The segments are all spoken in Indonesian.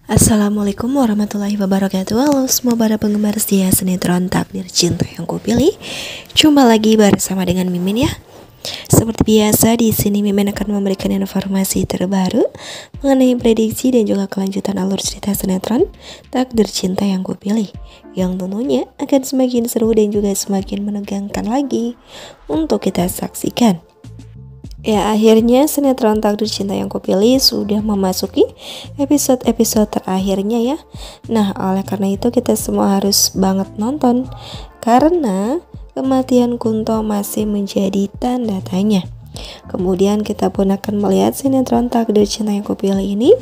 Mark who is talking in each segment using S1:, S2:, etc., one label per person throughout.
S1: Assalamualaikum warahmatullahi wabarakatuh. Halo semua para penggemar setia sinetron Takdir Cinta yang Kupilih. Jumpa lagi bersama dengan Mimin ya. Seperti biasa di sini Mimin akan memberikan informasi terbaru mengenai prediksi dan juga kelanjutan alur cerita sinetron Takdir Cinta yang Kupilih, yang tentunya akan semakin seru dan juga semakin menegangkan lagi untuk kita saksikan. Ya, akhirnya sinetron Takdir Cinta yang Kupilih sudah memasuki episode-episode terakhirnya ya. Nah, oleh karena itu kita semua harus banget nonton, karena kematian Kunto masih menjadi tanda tanya. Kemudian kita pun akan melihat sinetron Takdir Cinta yang Kupilih ini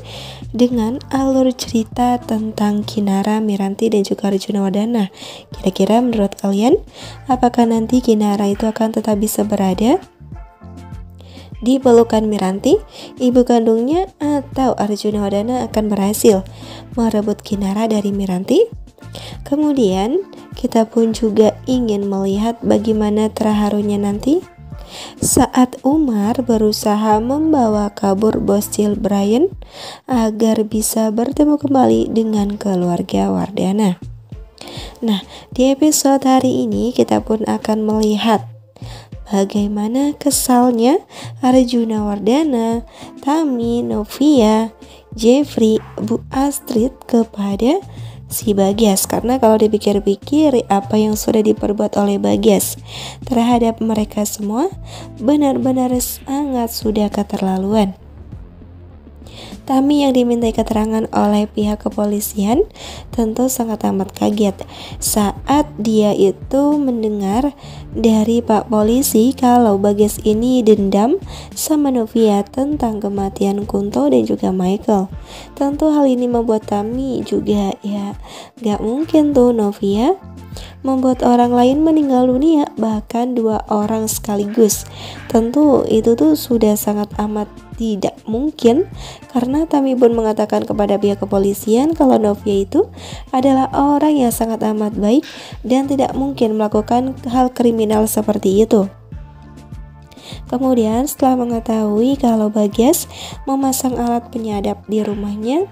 S1: dengan alur cerita tentang Kinara, Miranti, dan juga Arjuna Wardana. Kira-kira menurut kalian, apakah nanti Kinara itu akan tetap bisa berada di pelukan Miranti, ibu kandungnya, atau Arjuna Wardana akan berhasil merebut Kinara dari Miranti? Kemudian kita pun juga ingin melihat bagaimana terharunya nanti saat Umar berusaha membawa kabur bocil Brian agar bisa bertemu kembali dengan keluarga Wardana. Nah, di episode hari ini kita pun akan melihat bagaimana kesalnya Arjuna Wardana, Tami, Novia, Jeffrey, Bu Astrid kepada si Bagas. Karena kalau dipikir-pikir apa yang sudah diperbuat oleh Bagas terhadap mereka semua benar-benar sangat sudah keterlaluan. Tami yang dimintai keterangan oleh pihak kepolisian tentu sangat amat kaget saat dia itu mendengar dari Pak Polisi kalau Bagas ini dendam sama Novia tentang kematian Kunto dan juga Michael. Tentu hal ini membuat Tami juga ya gak mungkin tuh Novia membuat orang lain meninggal dunia, bahkan 2 orang sekaligus. Tentu itu tuh sudah sangat amat tidak mungkin, karena Tami pun mengatakan kepada pihak kepolisian kalau Novia itu adalah orang yang sangat amat baik dan tidak mungkin melakukan hal kriminal seperti itu. Kemudian setelah mengetahui kalau Bagas memasang alat penyadap di rumahnya,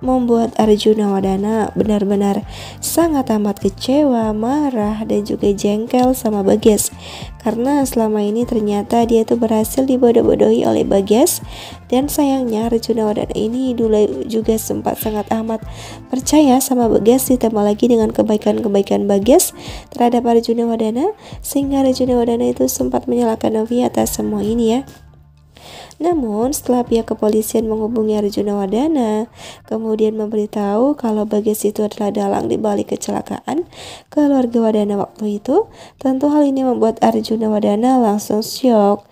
S1: membuat Arjuna Wardana benar-benar sangat amat kecewa, marah, dan juga jengkel sama Bagas, karena selama ini ternyata dia tuh berhasil dibodoh-bodohi oleh Bagas. Dan sayangnya Arjuna Wardana ini dulu juga sempat sangat amat percaya sama Bagas, ditambah lagi dengan kebaikan-kebaikan Bagas terhadap Arjuna Wardana, sehingga Arjuna Wardana itu sempat menyalahkan Novia atas semua ini ya. Namun setelah pihak kepolisian menghubungi Arjuna Wardana, kemudian memberitahu kalau Bagas itu adalah dalang di balik kecelakaan keluarga Wardana waktu itu, tentu hal ini membuat Arjuna Wardana langsung syok.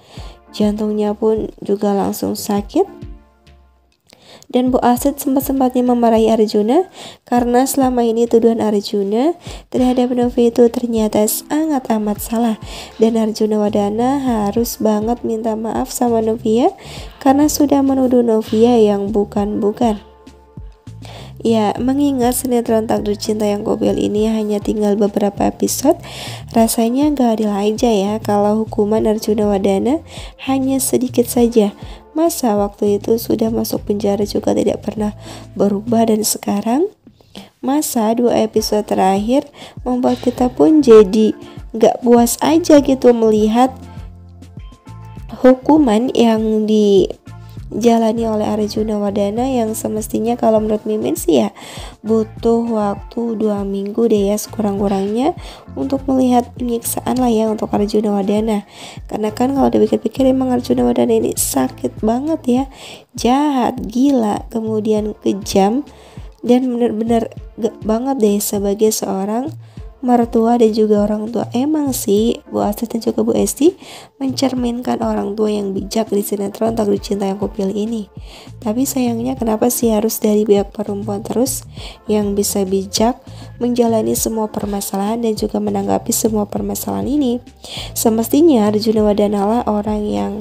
S1: Jantungnya pun juga langsung sakit. Dan Bu Astrid sempat-sempatnya memarahi Arjuna karena selama ini tuduhan Arjuna terhadap Novia itu ternyata sangat amat salah, dan Arjuna Wardana harus banget minta maaf sama Novia karena sudah menuduh Novia yang bukan-bukan. Ya, mengingat sinetron Takdir Cinta yang Kupilih ini hanya tinggal beberapa episode, rasanya gak adil aja ya kalau hukuman Arjuna Wardana hanya sedikit saja. Masa waktu itu sudah masuk penjara juga tidak pernah berubah, dan sekarang masa 2 episode terakhir membuat kita pun jadi gak puas aja gitu melihat hukuman yang dijalani oleh Arjuna Wardana, yang semestinya kalau menurut Mimin sih ya butuh waktu 2 minggu deh ya sekurang-kurangnya untuk melihat penyiksaan lah ya untuk Arjuna Wardana. Karena kan kalau dipikir-pikir emang Arjuna Wardana ini sakit banget ya, jahat, gila, kemudian kejam, dan benar-benar gak banget deh sebagai seorang mertua dan juga orang tua. Emang sih Bu Astrid dan juga Bu Esti mencerminkan orang tua yang bijak di sinetron Takdir Cinta yang Kupilih ini. Tapi sayangnya kenapa sih harus dari pihak perempuan terus yang bisa bijak menjalani semua permasalahan dan juga menanggapi semua permasalahan ini? Semestinya Arjuna Wardana lah orang yang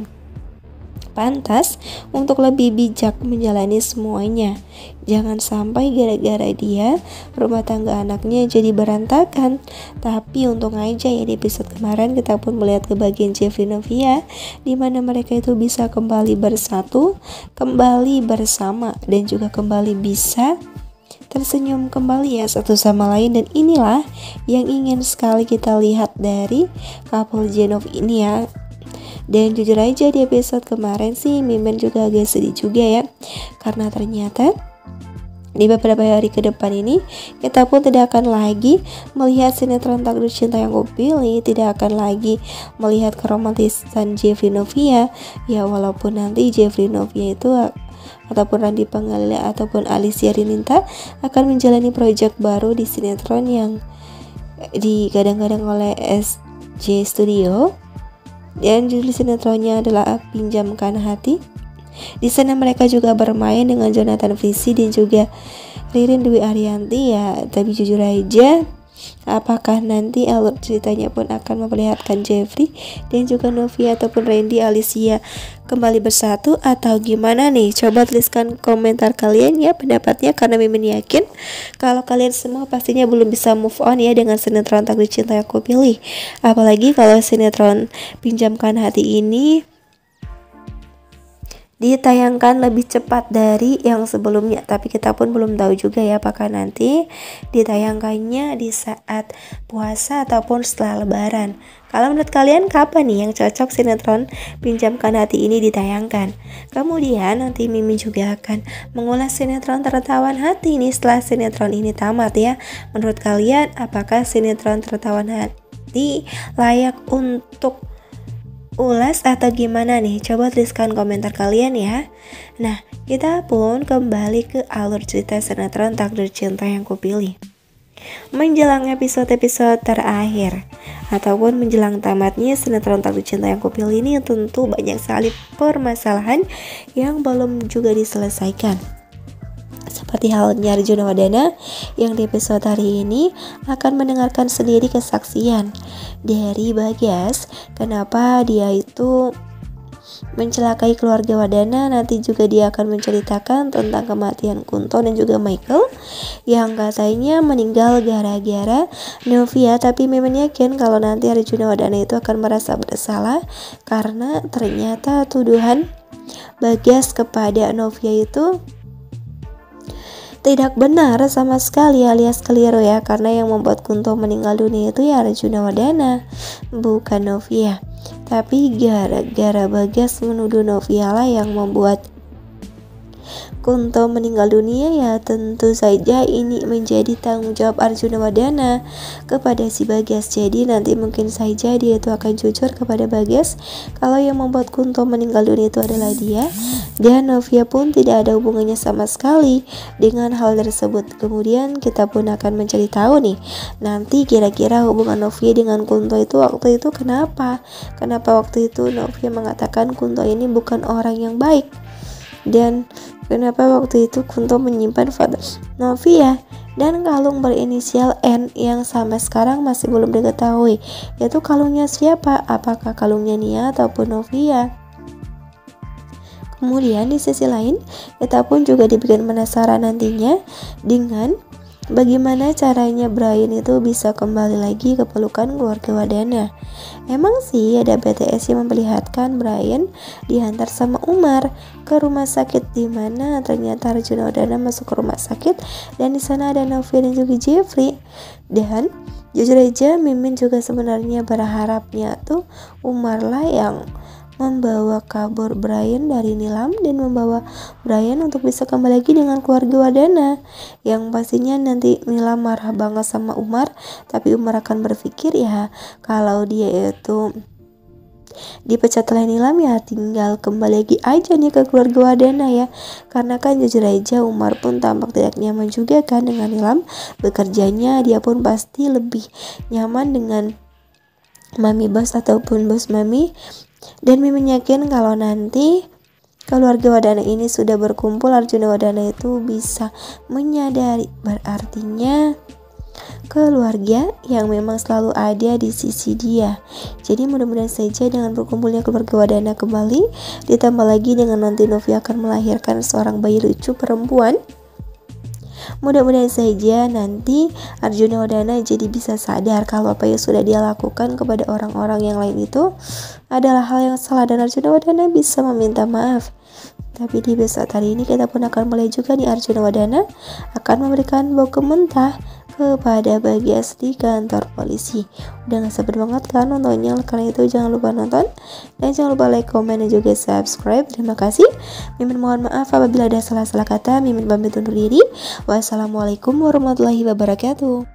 S1: pantas untuk lebih bijak menjalani semuanya. Jangan sampai gara-gara dia rumah tangga anaknya jadi berantakan. Tapi untung aja ya di episode kemarin kita pun melihat kebahagiaan Jeffrey Novia, di mana mereka itu bisa kembali bersatu, kembali bersama, dan juga kembali bisa tersenyum kembali ya satu sama lain. Dan inilah yang ingin sekali kita lihat dari couple Jenov ini ya. Dan jujur aja di episode kemarin sih Mimin juga agak sedih juga ya, karena ternyata di beberapa hari ke depan ini kita pun tidak akan lagi melihat sinetron Takdir Cinta Yang Kupilih, tidak akan lagi melihat keromantisan Jeffrey Novia ya. Walaupun nanti Jeffrey Novia itu ataupun Randy Pangalila ataupun Alicia Rininta akan menjalani proyek baru di sinetron yang digadang-gadang oleh SJ Studio, dan judul sinetronnya adalah Pinjamkan Hati. Di sana mereka juga bermain dengan Jonathan Frizzy dan juga Ririn Dwi Ariyanti ya. Tapi jujur aja, apakah nanti alur ceritanya pun akan memperlihatkan Jeffrey dan juga Novia ataupun Randy Alicia kembali bersatu atau gimana nih? Coba tuliskan komentar kalian ya pendapatnya, karena Mimin yakin kalau kalian semua pastinya belum bisa move on ya dengan sinetron Takdir Cinta Yang Kupilih. Apalagi kalau sinetron Pinjamkan Hati ini ditayangkan lebih cepat dari yang sebelumnya. Tapi kita pun belum tahu juga ya apakah nanti ditayangkannya di saat puasa ataupun setelah lebaran. Kalau menurut kalian kapan nih yang cocok sinetron Pinjamkan Hati ini ditayangkan? Kemudian nanti Mimin juga akan mengulas sinetron Tertawan Hati ini setelah sinetron ini tamat ya. Menurut kalian apakah sinetron Tertawan Hati layak untuk ulas atau gimana nih? Coba tuliskan komentar kalian ya. Nah, kita pun kembali ke alur cerita sinetron Takdir Cinta Yang Kupilih. Menjelang episode-episode terakhir ataupun menjelang tamatnya sinetron Takdir Cinta Yang Kupilih ini, tentu banyak sekali permasalahan yang belum juga diselesaikan. Seperti halnya Arjuna Wadana yang di episode hari ini akan mendengarkan sendiri kesaksian dari Bagas kenapa dia itu mencelakai keluarga Wadana. Nanti juga dia akan menceritakan tentang kematian Kunto dan juga Michael yang katanya meninggal gara-gara Novia. Tapi Mimin yakin kalau nanti Arjuna Wadana itu akan merasa bersalah karena ternyata tuduhan Bagas kepada Novia itu tidak benar sama sekali, alias keliru ya, karena yang membuat Kunto meninggal dunia itu ya Arjuna Wadana, bukan Novia. Tapi gara-gara Bagas menuduh Novia lah yang membuat Kunto meninggal dunia, ya tentu saja ini menjadi tanggung jawab Arjuna Wadana kepada si Bagas. Jadi nanti mungkin saja dia itu akan jujur kepada Bagas kalau yang membuat Kunto meninggal dunia itu adalah dia, dan Novia pun tidak ada hubungannya sama sekali dengan hal tersebut. Kemudian kita pun akan mencari tahu nih, nanti kira-kira hubungan Novia dengan Kunto itu waktu itu kenapa waktu itu Novia mengatakan Kunto ini bukan orang yang baik, dan kenapa waktu itu Kunto menyimpan foto Novia dan kalung berinisial N yang sampai sekarang masih belum diketahui yaitu kalungnya siapa, apakah kalungnya Nia ataupun Novia. Kemudian di sisi lain kita pun juga dibikin penasaran nantinya dengan bagaimana caranya Brian itu bisa kembali lagi ke pelukan keluarga Wadana. Emang sih ada BTS yang memperlihatkan Brian diantar sama Umar ke rumah sakit, di mana ternyata Arjuna Wadana masuk ke rumah sakit dan di sana ada Novia dan juga Jeffrey. Dan jujur aja Mimin juga sebenarnya berharapnya tuh Umar lah yang membawa kabur Brian dari Nilam dan membawa Brian untuk bisa kembali lagi dengan keluarga Wadana. Yang pastinya nanti Nilam marah banget sama Umar, tapi Umar akan berpikir ya kalau dia itu dipecat oleh Nilam ya tinggal kembali lagi aja nih ke keluarga Wadana ya. Karena kan jujur aja Umar pun tampak tidak nyaman juga kan dengan Nilam bekerjanya, dia pun pasti lebih nyaman dengan Mami Bos ataupun Bos Mami. Dan Mimin yakin kalau nanti keluarga Wadana ini sudah berkumpul, Arjuna Wadana itu bisa menyadari, berartinya keluarga yang memang selalu ada di sisi dia. Jadi mudah-mudahan saja dengan berkumpulnya keluarga Wadana kembali, ditambah lagi dengan nanti Novi akan melahirkan seorang bayi lucu perempuan, mudah-mudahan saja nanti Arjuna Wadana jadi bisa sadar kalau apa yang sudah dia lakukan kepada orang-orang yang lain itu adalah hal yang salah, dan Arjuna Wadana bisa meminta maaf. Tapi di episode hari ini kita pun akan mulai juga nih, Arjuna Wadana akan memberikan bau mentah kepada Bagas di kantor polisi. Udah gak sabar banget kan nontonnya, karena itu jangan lupa nonton dan jangan lupa like, komen, dan juga subscribe. Terima kasih. Mimin mohon maaf apabila ada salah-salah kata. Mimin pamit undur diri. Wassalamualaikum warahmatullahi wabarakatuh.